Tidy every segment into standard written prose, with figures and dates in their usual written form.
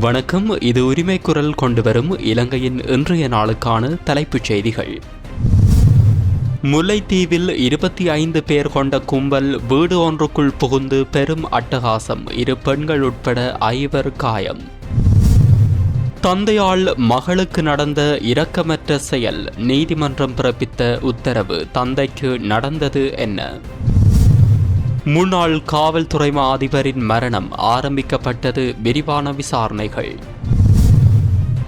வணக்கம். இது உரிமை குரல் கொண்டு வரும் இலங்கையின் இன்றைய நாளுக்கான தலைப்புச் செய்திகள். முல்லைத்தீவில் 25 பேர் கொண்ட கும்பல் வீடு ஒன்றுக்குள் புகுந்து பெரும் அட்டகாசம். 2 பெண்கள் உட்பட 5 காயம். தந்தையால் மகளுக்கு நடந்த இரக்கமற்ற செயல். நீதிமன்றம் பிறப்பித்த உத்தரவு. தந்தைக்கு நடந்தது என்ன? முன்னாள் காவல்துறை அதிபரின் மரணம். ஆரம்பிக்கப்பட்டது விரிவான விசாரணைகள்.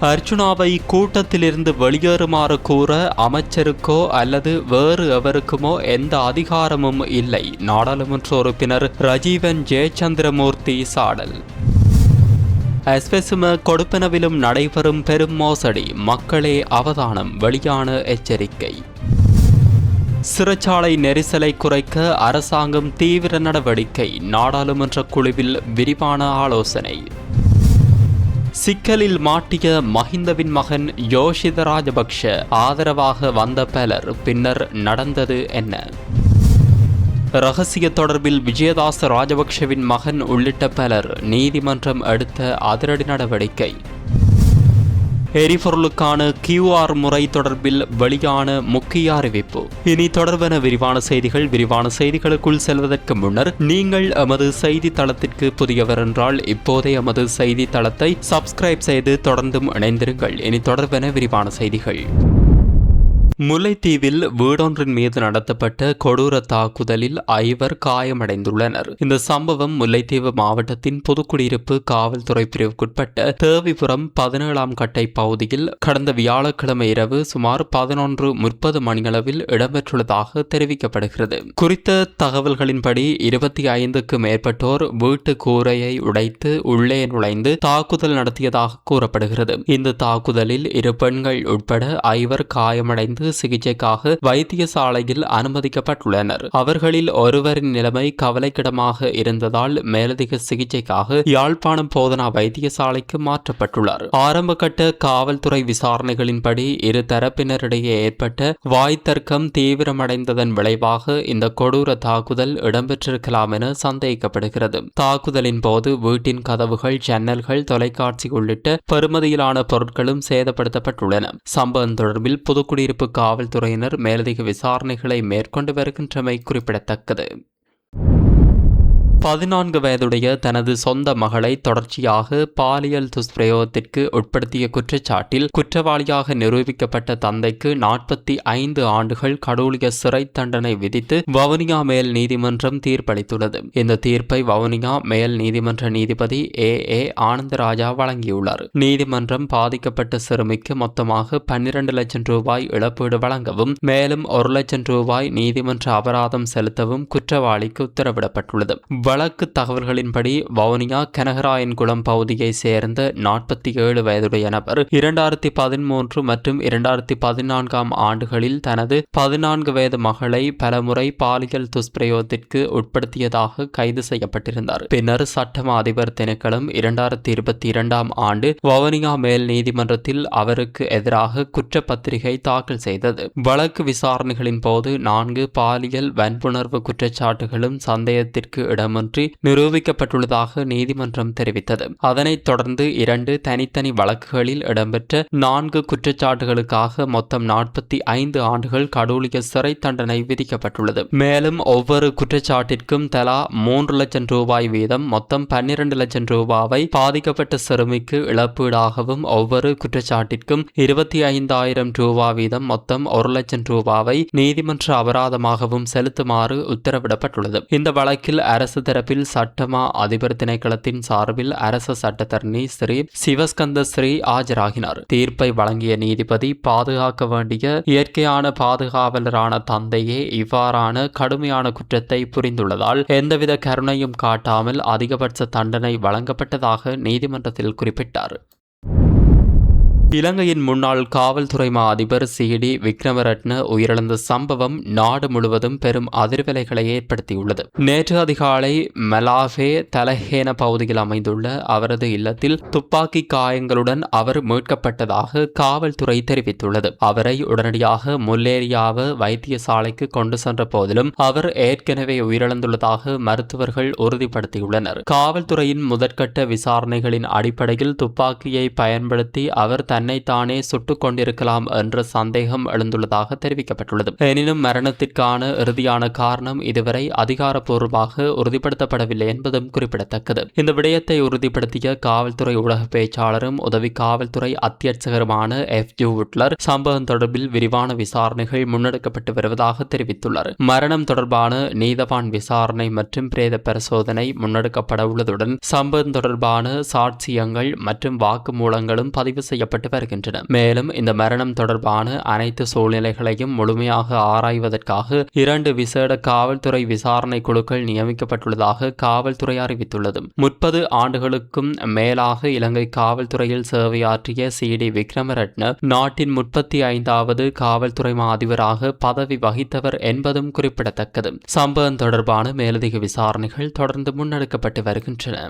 அர்ச்சுனாவை கூட்டத்திலிருந்து வெளியேறுமாறு கூற அமைச்சருக்கோ அல்லது வேறு எவருக்குமோ எந்த அதிகாரமும் இல்லை. நாடாளுமன்ற உறுப்பினர் ரஜீவன் ஜெயச்சந்திரமூர்த்தி சாடல். எஸ்வெசும கொடுப்பனவிலும் நடைபெறும் பெரும் மோசடி. மக்களே அவதானம். வெளியான எச்சரிக்கை. சிறைச்சாலை நெரிசலை குறைக்க அரசாங்கம் தீவிர நடவடிக்கை. நாடாளுமன்ற குழுவில் விரிவான ஆலோசனை. சிக்கலில் மாட்டிய மஹிந்தவின் மகன் யோஷித ராஜபக்ஷ ஆதரவாக வந்த பலர். பின்னர் நடந்தது என்ன? ரகசிய தொடர்பில் விஜயதாச ராஜபக்ஷவின் மகன் உள்ளிட்ட பலர். நீதிமன்றம் எடுத்த அதிரடி நடவடிக்கை. எரிபொருளுக்கான QR முறை தொடர்பில் வெளியான முக்கிய அறிவிப்பு. இனி தொடர்பான விரிவான செய்திகளுக்குள் செல்வதற்கு முன்னர் நீங்கள் எமது செய்தி தளத்திற்கு புதியவர் என்றால் இப்போதே எமது செய்தி தளத்தை சப்ஸ்கிரைப் செய்து தொடர்ந்தும் இணைந்திருங்கள். இனி தொடர்பான விரிவான செய்திகள். முல்லைத்தீவில் வீடொன்றின் மீது நடத்தப்பட்ட கொடூர தாக்குதலில் 5 காயமடைந்துள்ளனர். இந்த சம்பவம் முல்லைத்தீவு மாவட்டத்தின் புதுக்குடியிருப்பு காவல்துறை பிரிவுக்குட்பட்ட தேவிபுரம் 17ஆம் கட்டை பகுதியில் கடந்த வியாழக்கிழமை இரவு சுமார் 11:30 மணியளவில் இடம்பெற்றுள்ளதாக தெரிவிக்கப்படுகிறது. குறித்த தகவல்களின்படி 25க்கு மேற்பட்டோர் வீட்டு கூரையை உடைத்து உள்ளே நுழைந்து தாக்குதல் நடத்தியதாக கூறப்படுகிறது. இந்த தாக்குதலில் 2 பெண்கள் உட்பட 5 காயமடைந்து சிகிச்சைக்காக வைத்தியசாலையில் அனுமதிக்கப்பட்டுள்ளனர். அவர்களில் ஒருவரின் நிலைமை கவலைக்கிடமாக இருந்ததால் மேலதிக சிகிச்சைக்காக யாழ்ப்பாணம் போதனா வைத்தியசாலைக்கு மாற்றப்பட்டுள்ளார். ஆரம்பகட்ட காவல்துறை விசாரணைகளின்படி 2 தரப்பினரிடையே ஏற்பட்ட வாய்த்தர்க்கம் தீவிரமடைந்ததன் விளைவாக இந்த கொடூர தாக்குதல் இடம்பெற்றிருக்கலாம் என சந்தேகிக்கப்படுகிறது. தாக்குதலின் போது வீட்டின் கதவுகள், ஜன்னல்கள், தொலைக்காட்சி உள்ளிட்ட பெறுமதியிலான பொருட்களும் சேதப்படுத்தப்பட்டுள்ளன. சம்பவம் தொடர்பில் புதுக்குடியிருப்பு காவல்துறையினர் மேலதிக விசாரணைகளை மேற்கொண்டு வருகின்றமை குறிப்பிடத்தக்கது. 14 வயதுடைய தனது சொந்த மகளை தொடர்ச்சியாக பாலியல் துஷ்பிரயோகத்திற்கு உட்படுத்திய குற்றச்சாட்டில் குற்றவாளியாக நிரூபிக்கப்பட்ட தந்தைக்கு 45 ஆண்டுகள் கடூழிய சிறை தண்டனை விதித்து வவுனியா மேல் நீதிமன்றம் தீர்ப்பளித்துள்ளது. இந்த தீர்ப்பை வவுனியா மேல் நீதிமன்ற நீதிபதி A ஆனந்தராஜா வழங்கியுள்ளார். நீதிமன்றம் பாதிக்கப்பட்ட சிறுமிக்கு மொத்தமாக 12 லட்சம் ரூபாய் இழப்பீடு வழங்கவும் மேலும் 1 லட்சம் ரூபாய் நீதிமன்ற அபராதம் செலுத்தவும் குற்றவாளிக்கு உத்தரவிடப்பட்டுள்ளது. வழக்கு தகவல்களின்படி வவுனியா கனகராயன்குளம் பகுதியை சேர்ந்த 47 வயதுடைய நபர் 2013 மற்றும் 2014ஆம் ஆண்டுகளில் தனது 14 வயது மகளை பலமுறை பாலியல் துஷ்பிரயோகத்திற்கு உட்படுத்தியதாக கைது செய்யப்பட்டிருந்தார். பின்னர் சட்டமா அதிபர் திணைக்களம் 2022ஆம் ஆண்டு வவுனியா மேல் நீதிமன்றத்தில் அவருக்கு எதிராக குற்றப்பத்திரிகை தாக்கல் செய்தது. வழக்கு விசாரணைகளின் போது 4 பாலியல் வன்புணர்வு குற்றச்சாட்டுகளும் சந்தேகத்திற்கு இடமின்றி நிரூபிக்கப்பட்டுள்ளதாக நீதிமன்றம் தெரிவித்தது. அதனைத் தொடர்ந்து 2 தனித்தனி வழக்குகளில் இடம்பெற்ற 4 குற்றச்சாட்டுகளுக்காக மொத்தம் 45 ஆண்டுகள் கடூழிய சிறை தண்டனை விதிக்கப்பட்டுள்ளது. மேலும் ஒவ்வொரு குற்றச்சாட்டிற்கும் தலா 3 லட்சம் ரூபாய் வீதம் மொத்தம் 12 லட்சம் ரூபாவை பாதிக்கப்பட்ட சிறுமிக்கு இழப்பீடாகவும் ஒவ்வொரு குற்றச்சாட்டிற்கும் 25,000 ரூபாய் வீதம் மொத்தம் 1 லட்சம் ரூபாவை நீதிமன்ற அபராதமாகவும் செலுத்துமாறு உத்தரவிடப்பட்டுள்ளது. இந்த வழக்கில் அரசு தரப்பில் சட்டமா அதிபர் திணைக்களத்தின் சார்பில் அரச சட்டத்தரணி ஸ்ரீ சிவஸ்கந்த ஸ்ரீ ஆஜராகினார். தீர்ப்பை வழங்கிய நீதிபதி பாதுகாக்க வேண்டிய இயற்கையான பாதுகாவலரான தந்தையே இவ்வாறான கடுமையான குற்றத்தை புரிந்துள்ளதால் எந்தவித கருணையும் காட்டாமல் அதிகபட்ச தண்டனை வழங்கப்பட்டதாக நீதிமன்றத்தில் குறிப்பிட்டார். இலங்கையின் முன்னாள் காவல்துறை மா அதிபர் சி.டி. விக்ரமரட்ன உயிரிழந்த சம்பவம் நாடு முழுவதும் பெரும் அதிர்வலைகளை ஏற்படுத்தியுள்ளது. நேற்று அதிகாலை மலாஃபே தலஹேன பகுதியில் அமைந்துள்ள அவரது இல்லத்தில் துப்பாக்கி காயங்களுடன் அவர் மீட்கப்பட்டதாக காவல்துறை தெரிவித்துள்ளது. அவரை உடனடியாக முல்லேரியாவ வைத்தியசாலைக்கு கொண்டு சென்ற போதிலும் அவர் ஏற்கனவே உயிரிழந்துள்ளதாக மருத்துவர்கள் உறுதிப்படுத்தியுள்ளனர். காவல்துறையின் முதற்கட்ட விசாரணைகளின் அடிப்படையில் துப்பாக்கியை பயன்படுத்தி அவர் தன்னைத்தானே சுட்டுக் கொண்டிருக்கலாம் என்ற சந்தேகம் எழுந்துள்ளதாக தெரிவிக்கப்பட்டுள்ளது. எனினும் மரணத்திற்கான இறுதியான காரணம் இதுவரை அதிகாரப்பூர்வமாக உறுதிப்படுத்தப்படவில்லை என்பதும் குறிப்பிடத்தக்கது. இந்த விடயத்தை உறுதிப்படுத்திய காவல்துறை ஊடக பேச்சாளரும் உதவி காவல்துறை அத்தியட்சகருமான F.J. வுட்லர் சம்பவம் தொடர்பில் விரிவான விசாரணைகள் முன்னெடுக்கப்பட்டு வருவதாக தெரிவித்துள்ளார். மரணம் தொடர்பான நீதவான் விசாரணை மற்றும் பிரேத பரிசோதனை முன்னெடுக்கப்பட உள்ளதுடன் சம்பவம் தொடர்பான சாட்சியங்கள் மற்றும் வாக்குமூலங்களும் பதிவு செய்யப்பட்டு வருகின்றன. மேலும் இந்த மரணம் தொடர்பான அனைத்து சூழ்நிலைகளையும் முழுமையாக ஆராய்வதற்காக 2 விசேட காவல்துறை விசாரணை குழுக்கள் நியமிக்கப்பட்டுள்ளதாக காவல்துறை அறிவித்துள்ளது. 30 ஆண்டுகளுக்கும் மேலாக இலங்கை காவல்துறையில் சேவையாற்றிய சி.டி. விக்ரமரட்ன நாட்டின் 35வது காவல்துறை மா அதிபராக பதவி வகித்தவர் என்பதும் குறிப்பிடத்தக்கது. சம்பவம் தொடர்பான மேலதிக விசாரணைகள் தொடர்ந்து முன்னெடுக்கப்பட்டு வருகின்றன.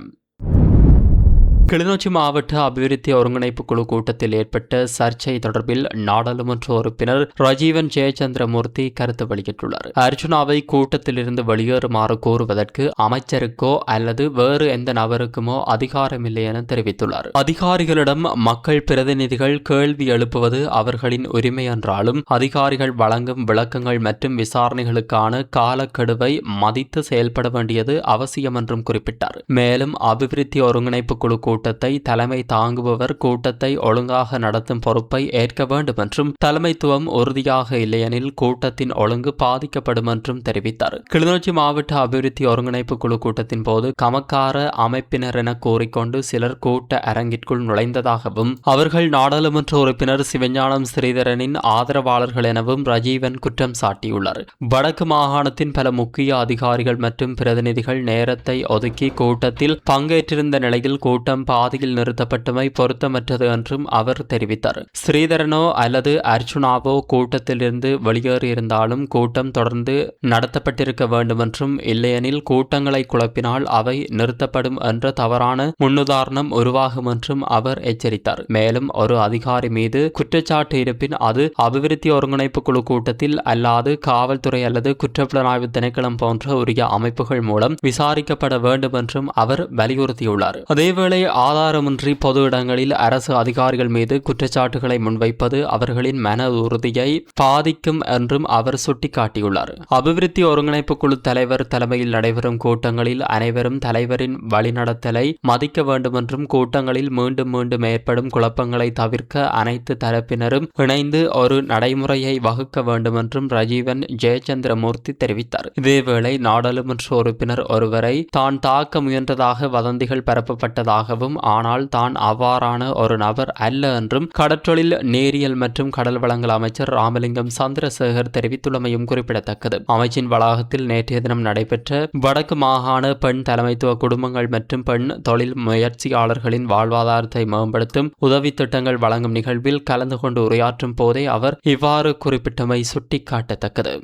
கிளிநொச்சி மாவட்ட அபிவிருத்தி ஒருங்கிணைப்பு குழு கூட்டத்தில் ஏற்பட்ட சர்ச்சை தொடர்பில் நாடாளுமன்ற உறுப்பினர் ரஜீவன் ஜெயச்சந்திரமூர்த்தி கருத்து வெளியிட்டுள்ளார். அர்ஜுனாவை கூட்டத்திலிருந்து வெளியேறுமாறு கோருவதற்கு அமைச்சருக்கோ அல்லது வேறு எந்த நபருக்குமோ அதிகாரமில்லை என தெரிவித்துள்ளார். அதிகாரிகளிடம் மக்கள் பிரதிநிதிகள் கேள்வி எழுப்புவது அவர்களின் உரிமை என்றாலும் அதிகாரிகள் வழங்கும் விளக்கங்கள் மற்றும் விசாரணைகளுக்கான காலக்கெடுவை மதித்து செயல்பட வேண்டியது அவசியம் என்றும் குறிப்பிட்டார். மேலும் அபிவிருத்தி ஒருங்கிணைப்பு குழு கூட்டத்தை தலைமை தாங்குபவர் கூட்டத்தை ஒழுங்காக நடத்தும் பொறுப்பை ஏற்க வேண்டும் என்றும் தலைமைத்துவம் உறுதியாக இல்லையெனில் கூட்டத்தின் ஒழுங்கு பாதிக்கப்படும் என்றும் தெரிவித்தார். கிளிநொச்சி மாவட்ட அபிவிருத்தி ஒருங்கிணைப்பு குழு கூட்டத்தின் போது கமக்கார அமைப்பினர் என கூறிக்கொண்டு சிலர் கூட்ட அரங்கிற்குள் நுழைந்ததாகவும் அவர்கள் நாடாளுமன்ற உறுப்பினர் சிவஞானம் ஸ்ரீதரனின் ஆதரவாளர்கள் எனவும் ரஜீவன் குற்றம் சாட்டியுள்ளார். வடக்கு மாகாணத்தின் பல முக்கிய அதிகாரிகள் மற்றும் பிரதிநிதிகள் நேரத்தை ஒதுக்கி கூட்டத்தில் பங்கேற்றிருந்த நிலையில் கூட்டம் பாதியில் நிறுத்தப்பட்டமை பொருத்தமற்றது என்றும் அவர் தெரிவித்தார். ஸ்ரீதரனோ அல்லது அர்ச்சுனாவோ கூட்டத்திலிருந்து வெளியேறியிருந்தாலும் கூட்டம் தொடர்ந்து நடத்தப்பட்டிருக்க வேண்டும் என்றும் இல்லையெனில் கூட்டங்களை குழப்பினால் அவை நிறுத்தப்படும் என்ற தவறான முன்னுதாரணம் உருவாகும் என்றும் அவர் எச்சரித்தார். மேலும் ஒரு அதிகாரி மீது குற்றச்சாட்டு இருப்பின் அது அபிவிருத்தி ஒருங்கிணைப்பு குழு கூட்டத்தில் அல்லாது காவல்துறை அல்லது குற்றப்புலனாய்வு திணைக்களம் போன்ற உரிய அமைப்புகள் மூலம் விசாரிக்கப்பட வேண்டும் என்றும் அவர் வலியுறுத்தியுள்ளார். அதேவேளை ஆதாரமின்றி பொது இடங்களில் அரசு அதிகாரிகள் மீது குற்றச்சாட்டுகளை முன்வைப்பது அவர்களின் மன உறுதியை பாதிக்கும் என்றும் அவர் சுட்டிக்காட்டியுள்ளார். அபிவிருத்தி ஒருங்கிணைப்பு குழு தலைவர் தலைமையில் நடைபெறும் கூட்டங்களில் அனைவரும் தலைவரின் வழிநடத்தலை மதிக்க வேண்டும் என்றும் கூட்டங்களில் மீண்டும் மீண்டும் ஏற்படும் குழப்பங்களை தவிர்க்க அனைத்து தரப்பினரும் இணைந்து ஒரு நடைமுறையை வகுக்க வேண்டும் என்றும் ரஜீவன் ஜெயச்சந்திரமூர்த்தி தெரிவித்தார். இதேவேளை நாடாளுமன்ற உறுப்பினர் ஒருவரை தான் தாக்க முயன்றதாக வதந்திகள் பரப்பப்பட்டதாகவும் ஆனால் தான் அவ்வாறான ஒரு நபர் அல்ல என்றும் கடற்றொழில் நேரியல் மற்றும் கடல் வளங்கள் அமைச்சர் ராமலிங்கம் சந்திரசேகர் தெரிவித்துள்ளமையும் குறிப்பிடத்தக்கது. அமைச்சின் வளாகத்தில் நேற்றைய தினம் நடைபெற்ற வடக்கு மாகாண பெண் தலைமைத்துவ குடும்பங்கள் மற்றும் பெண் தொழில் முயற்சியாளர்களின் வாழ்வாதாரத்தை மேம்படுத்தும் உதவி திட்டங்கள் வழங்கும் நிகழ்வில் கலந்து கொண்டு உரையாற்றும் போதே அவர் இவ்வாறு குறிப்பிட்டமை சுட்டிக்காட்டத்தக்கது.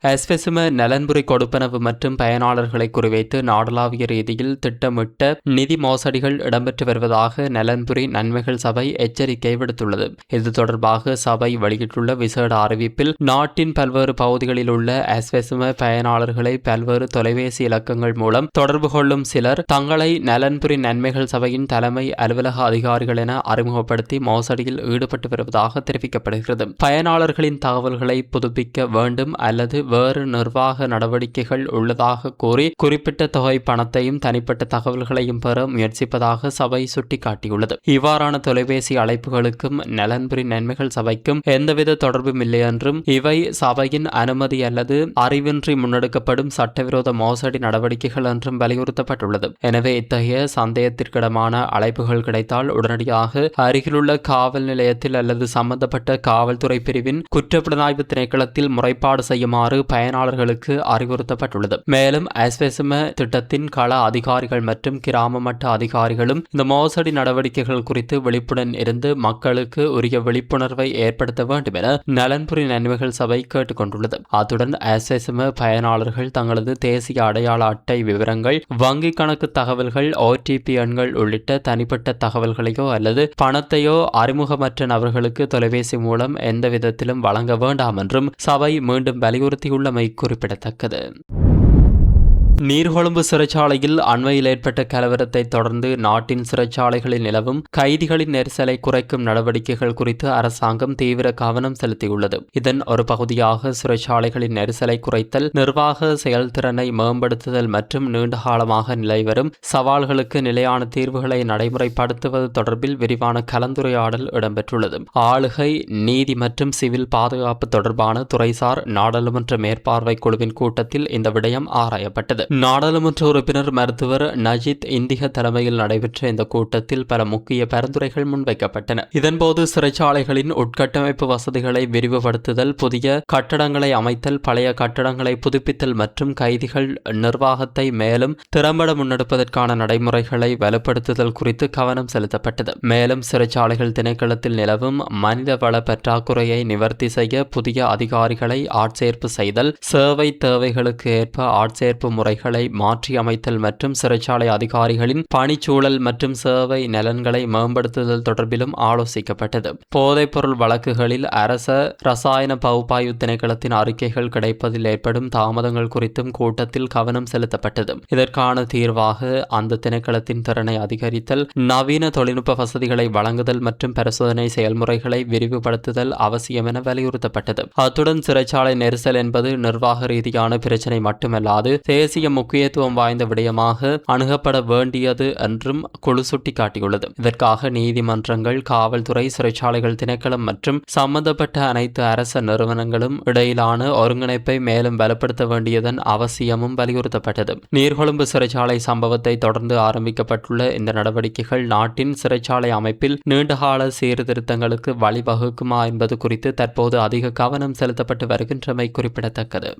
எஸ்வெசும நலன்புரி கொடுப்பனவு மற்றும் பயனாளர்களை குறிவைத்து நாடளாவிய ரீதியில் திட்டமிட்ட நிதி மோசடிகள் இடம்பெற்று வருவதாக நலன்புரி நன்மைகள் சபை எச்சரிக்கை விடுத்துள்ளது. இது தொடர்பாக சபை வெளியிட்டுள்ள விசேட அறிவிப்பில் நாட்டின் பல்வேறு பகுதிகளில் உள்ள எஸ்வெசும பயனாளர்களை பல்வேறு தொலைபேசி இலக்கங்கள் மூலம் தொடர்பு கொள்ளும் சிலர் தங்களை நலன்புரி நன்மைகள் சபையின் தலைமை அலுவலக அதிகாரிகள் என அறிமுகப்படுத்தி மோசடியில் ஈடுபட்டு வருவதாக தெரிவிக்கப்படுகிறது. பயனாளர்களின் தகவல்களை புதுப்பிக்க வேண்டும் அல்லது வேறு நிர்வாக நடவடிக்கைகள் உள்ளதாக கூறி குறிப்பிட்ட தொகை பணத்தையும் தனிப்பட்ட தகவல்களையும் பெற முயற்சிப்பதாக சபை சுட்டிக்காட்டியுள்ளது. இவ்வாறான தொலைபேசி அழைப்புகளுக்கும் நலன்புரி நன்மைகள் சபைக்கும் எந்தவித தொடர்பும் இல்லை என்றும் இவை சபையின் அனுமதி அல்லது அறிவின்றி முன்னெடுக்கப்படும் சட்டவிரோத மோசடி நடவடிக்கைகள் என்றும் வலியுறுத்தப்பட்டுள்ளது. எனவே இத்தகைய சந்தேகத்திற்கிடமான அழைப்புகள் கிடைத்தால் உடனடியாக அருகிலுள்ள காவல் நிலையத்தில் அல்லது சம்பந்தப்பட்ட காவல்துறை பிரிவின் குற்றப்புலனாய்வு திணைக்களத்தில் முறைப்பாடு செய்யுமாறு செய்யுமாறு பயனாளர்களுக்கு அறிவுறுத்தப்பட்டுள்ளது. மேலும் அஸ்வெசும திட்டத்தின் கள அதிகாரிகள் மற்றும் கிராம மட்ட அதிகாரிகளும் இந்த மோசடி நடவடிக்கைகள் குறித்து விழிப்புடன் இருந்து மக்களுக்கு உரிய விழிப்புணர்வை ஏற்படுத்த வேண்டும் என நலன்புரி நன்மைகள் சபை கேட்டுக் கொண்டுள்ளது. அத்துடன் அஸ்வெசும பயனாளர்கள் தங்களது தேசிய அடையாள அட்டை விவரங்கள், வங்கி கணக்கு தகவல்கள், OTP எண்கள் உள்ளிட்ட தனிப்பட்ட தகவல்களையோ அல்லது பணத்தையோ அறிமுகமற்ற நபர்களுக்கு தொலைபேசி மூலம் எந்த விதத்திலும் வழங்க வேண்டாம் என்றும் சபை மீண்டும் வலியுறுத்தியுள்ளமை குறிப்பிடத்தக்கது. நீர்கொழும்பு சிறைச்சாலையில் அண்மையில் ஏற்பட்ட கலவரத்தை தொடர்ந்து நாட்டின் சிறைச்சாலைகளில் நிலவும் கைதிகளின் நெரிசலை குறைக்கும் நடவடிக்கைகள் குறித்து அரசாங்கம் தீவிர கவனம் செலுத்தியுள்ளது. இதன் ஒரு பகுதியாக சிறைச்சாலைகளின் நெரிசலை குறைத்தல், நிர்வாக செயல்திறனை மேம்படுத்துதல் மற்றும் நீண்டகாலமாக நிலைவரும் சவால்களுக்கு நிலையான தீர்வுகளை நடைமுறைப்படுத்துவது தொடர்பில் விரிவான கலந்துரையாடல் இடம்பெற்றுள்ளது. ஆளுகை, நீதி மற்றும் சிவில் பாதுகாப்பு தொடர்பான துறைசார் நாடாளுமன்ற மேற்பார்வை குழுவின் கூட்டத்தில் இந்த விடயம் ஆராயப்பட்டது. நாடாளுமன்ற உறுப்பினர் மருத்துவர் நஜித் இந்திக தலைமையில் நடைபெற்ற இந்த கூட்டத்தில் பல முக்கிய பரிந்துரைகள் முன்வைக்கப்பட்டன. இதன்போது சிறைச்சாலைகளின் உட்கட்டமைப்பு வசதிகளை விரிவுபடுத்துதல், புதிய கட்டடங்களை அமைத்தல், பழைய கட்டடங்களை புதுப்பித்தல் மற்றும் கைதிகள் நிர்வாகத்தை மேலும் திறம்பட முன்னெடுப்பதற்கான நடைமுறைகளை வலுப்படுத்துதல் குறித்து கவனம் செலுத்தப்பட்டது. மேலும் சிறைச்சாலைகள் திணைக்களத்தில் நிலவும் மனித வள பற்றாக்குறையை நிவர்த்தி செய்ய புதிய அதிகாரிகளை ஆட்சேர்ப்பு செய்தல், சேவை தேவைகளுக்கு ஏற்ப ஆட்சேர்ப்பு முறை மாற்றி அமைத்தல் மற்றும் சிறைச்சாலை அதிகாரிகளின் பணிச்சூழல் மற்றும் சேவை நலன்களை மேம்படுத்துதல் தொடர்பிலும் ஆலோசிக்கப்பட்டது. போதைப்பொருள் வழக்குகளில் அரச ரசாயன பகுப்பாய்வு திணைக்களத்தின் அறிக்கைகள் கிடைப்பதில் ஏற்படும் தாமதங்கள் குறித்தும் கூட்டத்தில் கவனம் செலுத்தப்பட்டது. இதற்கான தீர்வாக அந்த திணைக்களத்தின் திறனை அதிகரித்தல், நவீன தொழில்நுட்ப வசதிகளை வழங்குதல் மற்றும் பரிசோதனை செயல்முறைகளை விரிவுபடுத்துதல் அவசியம் என வலியுறுத்தப்பட்டது. அத்துடன் சிறைச்சாலை நெரிசல் என்பது நிர்வாக ரீதியான பிரச்சினை மட்டுமல்லாது தேசிய முக்கியத்துவம் வாய்ந்த விடயமாக அணுகப்பட வேண்டியது என்றும் குழு சுட்டிக்காட்டியுள்ளது. இதற்காக நீதிமன்றங்கள், காவல்துறை, சிறைச்சாலைகள் திணைக்களம் மற்றும் சம்பந்தப்பட்ட அனைத்து அரச நிறுவனங்களும் இடையிலான ஒருங்கிணைப்பை மேலும் பலப்படுத்த வேண்டியதன் அவசியமும் வலியுறுத்தப்பட்டது. நீர்கொழும்பு சிறைச்சாலை சம்பவத்தை தொடர்ந்து ஆரம்பிக்கப்பட்டுள்ள இந்த நடவடிக்கைகள் நாட்டின் சிறைச்சாலை அமைப்பில் நீண்டகால சீர்திருத்தங்களுக்கு வழிவகுக்குமா என்பது குறித்து தற்போது அதிக கவனம் செலுத்தப்பட்டு வருகின்றமை குறிப்பிடத்தக்கது.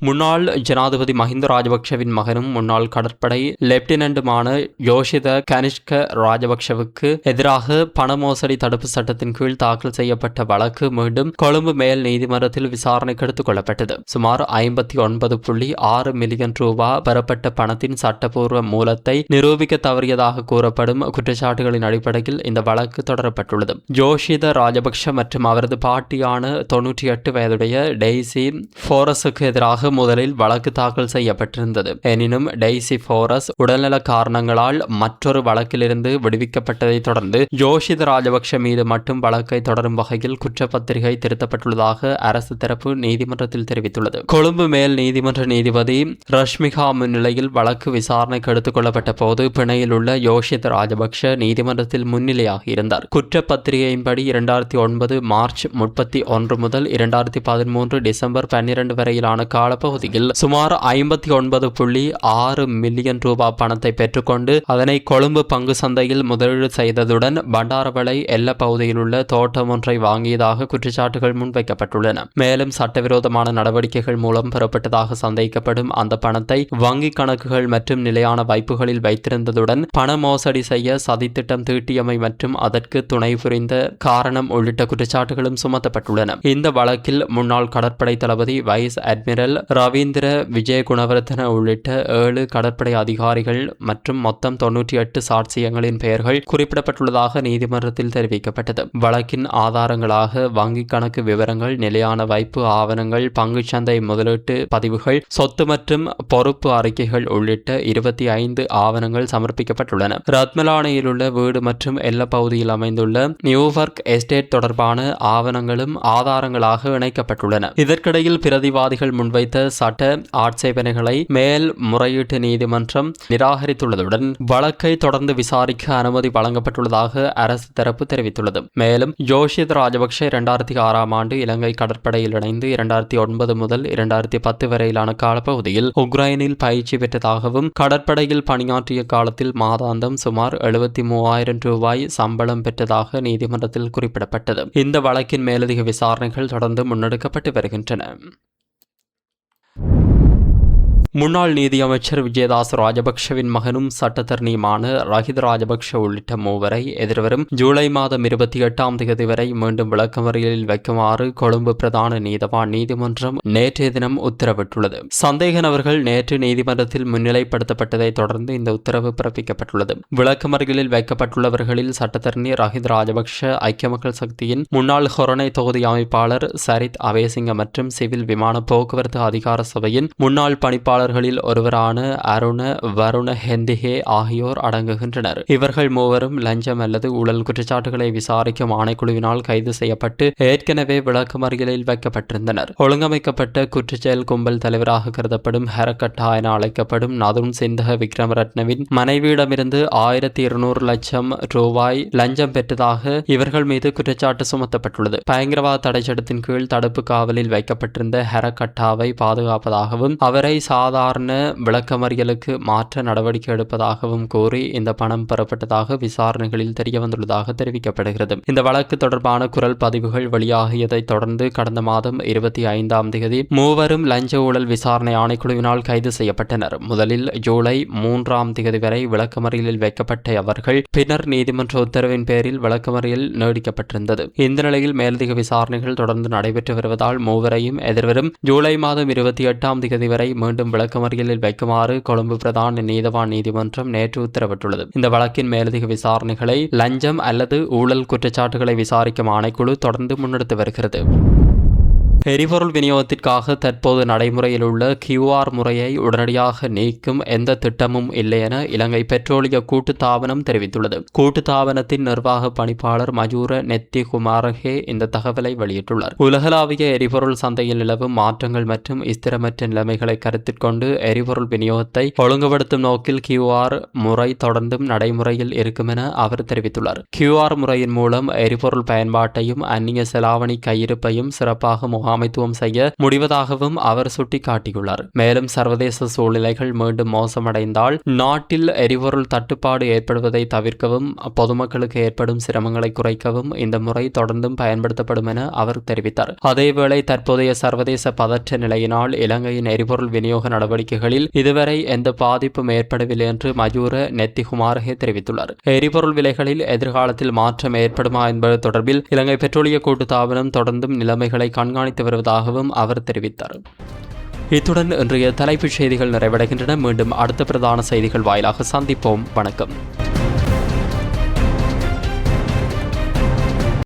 முன்னாள் ஜனாதிபதி மஹிந்த ராஜபக்ஷவின் மகனும் முன்னாள் கடற்படை லெப்டினன்ட்டுமான யோஷித கனிஷ்க ராஜபக்ஷவுக்கு எதிராக பண மோசடி தடுப்பு சட்டத்தின் கீழ் தாக்கல் செய்யப்பட்ட வழக்கு மீண்டும் கொழும்பு மேல் நீதிமன்றத்தில் விசாரணைக்கு எடுத்துக் கொள்ளப்பட்டது. சுமார் 59.6 மில்லியன் ரூபாய் பெறப்பட்ட பணத்தின் சட்டப்பூர்வ மூலத்தை நிரூபிக்க தவறியதாக கூறப்படும் குற்றச்சாட்டுகளின் அடிப்படையில் இந்த வழக்கு தொடரப்பட்டுள்ளது. யோஷித ராஜபக்ஷ மற்றும் அவரது பாட்டியான 98 வயதுடைய டெய்சி ஃபோரஸுக்கு எதிராக முதலில் வழக்கு தாக்கல் செய்யப்பட்டிருந்தது. எனினும் டெய்சி ஃபோரஸ் உடல்நல காரணங்களால் மற்றொரு வழக்கிலிருந்து விடுவிக்கப்பட்டதை தொடர்ந்து யோஷித ராஜபக்ஷ மீது மட்டும் வழக்கை தொடரும் வகையில் குற்றப்பத்திரிகை திருத்தப்பட்டுள்ளதாக அரசு தரப்பு நீதிமன்றத்தில் தெரிவித்துள்ளது. கொழும்பு மேல் நீதிமன்ற நீதிபதி ரஷ்மிகா முன்னிலையில் வழக்கு விசாரணைக்கு எடுத்துக் கொள்ளப்பட்ட போது பிணையில் உள்ள யோஷித ராஜபக்ஷ நீதிமன்றத்தில் முன்னிலையாக இருந்தார். குற்றப்பத்திரிகையின்படி 2009 மார்ச் 31 முதல் 2013 டிசம்பர் 12 வரையிலான காலப்பகுதியில் சுமார் 59.6 மில்லியன் ரூபாய் பணத்தை பெற்றுக்கொண்டு அதனை கொழும்பு பங்கு சந்தையில் முதலீடு செய்ததுடன் பண்டாரவளை எல்ல பகுதியில் உள்ள தோட்டம் ஒன்றை வாங்கியதாக குற்றச்சாட்டுகள் முன்வைக்கப்பட்டுள்ளன. மேலும் சட்டவிரோதமான நடவடிக்கைகள் மூலம் பெறப்பட்டதாக சந்தேகிக்கப்படும் அந்த பணத்தை வங்கி கணக்குகள் மற்றும் நிலையான வைப்புகளில் வைத்திருந்ததுடன் பண மோசடி செய்ய சதித்திட்டம் தீட்டியமை மற்றும் அதற்கு துணை புரிந்த காரணம் உள்ளிட்ட குற்றச்சாட்டுகளும் சுமத்தப்பட்டுள்ளன. இந்த வழக்கில் முன்னாள் கடற்படை தளபதி வைஸ் அட்மிரல் ரவீந்திர விஜயகுணவர்தன உள்ளிட்ட 7 கடற்படை அதிகாரிகள் மற்றும் மொத்தம் 98 சாட்சியங்களின் பெயர்கள் குறிப்பிடப்பட்டுள்ளதாக நீதிமன்றத்தில் தெரிவிக்கப்பட்டது. வழக்கின் ஆதாரங்களாக வங்கி கணக்கு விவரங்கள், நிலையான வைப்பு ஆவணங்கள், பங்குச்சந்தை முதலீட்டு பதிவுகள், சொத்து மற்றும் பொறுப்பு அறிக்கைகள் உள்ளிட்ட 25 ஆவணங்கள் சமர்ப்பிக்கப்பட்டுள்ளன. ரத்மலானையில் உள்ள வீடு மற்றும் எல்ல பகுதியில் அமைந்துள்ள நியூவர்க் எஸ்டேட் தொடர்பான ஆவணங்களும் ஆதாரங்களாக இணைக்கப்பட்டுள்ளன. இதற்கிடையில் பிரதிவாதிகள் முன்வைத்த முன்வைத்த சட்ட ஆட்சேபனைகளை மேல் முறையீட்டு நீதிமன்றம் நிராகரித்துள்ளதுடன் வழக்கை தொடர்ந்து விசாரிக்க அனுமதி வழங்கப்பட்டுள்ளதாக அரசு தரப்பு தெரிவித்துள்ளது. மேலும் ஜோஷித் ராஜபக்ஷ 2006 ஆண்டு இலங்கை கடற்படையில் இணைந்து 2009 முதல் 2010 வரையிலான காலப்பகுதியில் உக்ரைனில் பயிற்சி பெற்றதாகவும் கடற்படையில் பணியாற்றிய காலத்தில் மாதாந்தம் சுமார் 73,000 ரூபாய் சம்பளம் பெற்றதாக நீதிமன்றத்தில் குறிப்பிடப்பட்டது. இந்த வழக்கின் மேலதிக விசாரணைகள் தொடர்ந்து முன்னெடுக்கப்பட்டு வருகின்றன. முன்னாள் நீதியமைச்சர் விஜயதாஸ் ராஜபக்ஷவின் மகனும் சட்டத்தரணியுமான ரஹித் ராஜபக்ஷ உள்ளிட்ட மூவரை எதிர்வரும் ஜூலை மாதம் 28 வரை மீண்டும் விளக்கமறியலில் வைக்குமாறு கொழும்பு பிரதான நீதவான் நீதிமன்றம் நேற்றைய தினம் உத்தரவிட்டுள்ளது. சந்தேக நபர்கள் நேற்று நீதிமன்றத்தில் முன்னிலைப்படுத்தப்பட்டதை தொடர்ந்து இந்த உத்தரவு பிறப்பிக்கப்பட்டுள்ளது. விளக்கமறியலில் வைக்கப்பட்டுள்ளவர்களில் சட்டத்தரணி ரஹித் ராஜபக்ஷ, ஐக்கிய மக்கள் சக்தியின் முன்னாள் ஹொரணை தொகுதி அமைப்பாளர் சரித் அபேசிங்க மற்றும் சிவில் விமான போக்குவரத்து அதிகார சபையின் முன்னாள் பணிப்பாளர் ஒருவரான வருண ஹெந்திகே ஆகியோர் அடங்குகின்றனர். இவர்கள் மூவரும் லஞ்சம் அல்லது ஊழல் குற்றச்சாட்டுகளை விசாரிக்கும் ஆணைக்குழுவினால் கைது செய்யப்பட்டு ஏற்கனவே விளக்கமறியலில் வைக்கப்பட்டிருந்தனர். ஒழுங்கமைக்கப்பட்ட குற்றச்செயல் கும்பல் தலைவராக கருதப்படும் ஹரக்கட்டா என அழைக்கப்படும் நதுன் சிந்தக விக்ரமரட்னவின் மனைவியிடமிருந்து 1,200 லட்சம் ரூபாய் லஞ்சம் பெற்றதாக இவர்கள் மீது குற்றச்சாட்டு சுமத்தப்பட்டுள்ளது. பயங்கரவாத தடைச்சட்டத்தின் கீழ் தடுப்பு காவலில் வைக்கப்பட்டிருந்த ஹரக்கட்டாவை பாதுகாப்பதாகவும் அவரை சாதாரண விளக்கமறியலுக்கு மாற்ற நடவடிக்கை எடுப்பதாகவும் கூறி இந்த பணம் பெறப்பட்டதாக விசாரணைகளில் தெரியவந்துள்ளதாக தெரிவிக்கப்படுகிறது. இந்த வழக்கு தொடர்பான குரல் பதிவுகள் வெளியாகியதை தொடர்ந்து கடந்த மாதம் 25 மூவரும் லஞ்ச ஊழல் விசாரணை ஆணைக்குழுவினால் கைது செய்யப்பட்டனர். முதலில் ஜூலை 3 வரை விளக்கமறியலில் வைக்கப்பட்ட அவர்கள் பின்னர் நீதிமன்ற உத்தரவின் பேரில் விளக்கமறியல் நீடிக்கப்பட்டிருந்தது. இந்த நிலையில் மேலதிக விசாரணைகள் தொடர்ந்து நடைபெற்று வருவதால் மூவரையும் எதிர்வரும் ஜூலை மாதம் 28 வரை மீண்டும் விளக்கமறியலில் வைக்குமாறு கொழும்பு பிரதான நீதவான் நீதிமன்றம் நேற்று உத்தரவிட்டுள்ளது. இந்த வழக்கின் மேலதிக விசாரணைகளை லஞ்சம் அல்லது ஊழல் குற்றச்சாட்டுகளை விசாரிக்கும் ஆணைக்குழு தொடர்ந்து முன்னெடுத்து வருகிறது. எரிபொருள் விநியோகத்திற்காக தற்போது நடைமுறையில் உள்ள QR முறையை உடனடியாக நீக்கும் எந்த திட்டமும் இல்லை என இலங்கை பெட்ரோலிய கூட்டுத்தாபனம் தெரிவித்துள்ளது. கூட்டுத்தாபனத்தின் நிர்வாக பணிப்பாளர் மஜூர நெத்திகுமாரஹே இந்த தகவலை வெளியிட்டுள்ளார். உலகளாவிய எரிபொருள் சந்தையில் நிலவும் மாற்றங்கள் மற்றும் ஸ்திரமற்ற நிலைமைகளை கருத்தில் கொண்டு எரிபொருள் விநியோகத்தை ஒழுங்குபடுத்தும் நோக்கில் QR முறை தொடர்ந்தும் நடைமுறையில் இருக்கும் என அவர் தெரிவித்துள்ளார். QR முறையின் மூலம் எரிபொருள் பயன்பாட்டையும் அந்நிய செலாவணி கையிருப்பையும் சிறப்பாக முகாமைத்துவம் செய்ய முடிவதாகவும் அவர் சுட்டிக்காட்டியுள்ளார். மேலும் சர்வதேச சூழ்நிலைகள் மீண்டும் மோசமடைந்தால் நாட்டில் எரிபொருள் தட்டுப்பாடு ஏற்படுவதை தவிர்க்கவும் பொதுமக்களுக்கு ஏற்படும் சிரமங்களை குறைக்கவும் இந்த முறை தொடர்ந்தும் பயன்படுத்தப்படும் என அவர் தெரிவித்தார். அதேவேளை தற்போதைய சர்வதேச பதற்ற நிலையினால் இலங்கையின் எரிபொருள் விநியோக நடவடிக்கைகளில் இதுவரை எந்த பாதிப்பும் ஏற்படவில்லை என்று மஜூர நெத்திகுமாரஹே தெரிவித்துள்ளார். எரிபொருள் விலைகளில் எதிர்காலத்தில் மாற்றம் ஏற்படுமா என்பது தொடர்பில் இலங்கை பெட்ரோலிய கூட்டுத்தாபனம் தொடர்ந்தும் நிலைமைகளை கண்காணித்து வருவதாகவும் அவர் தெரிவித்தார். இத்துடன் இன்றைய தலைப்புச் செய்திகள் நிறைவடைகின்றன. மீண்டும் அடுத்த பிரதான செய்திகள் வாயிலாக சந்திப்போம். வணக்கம்.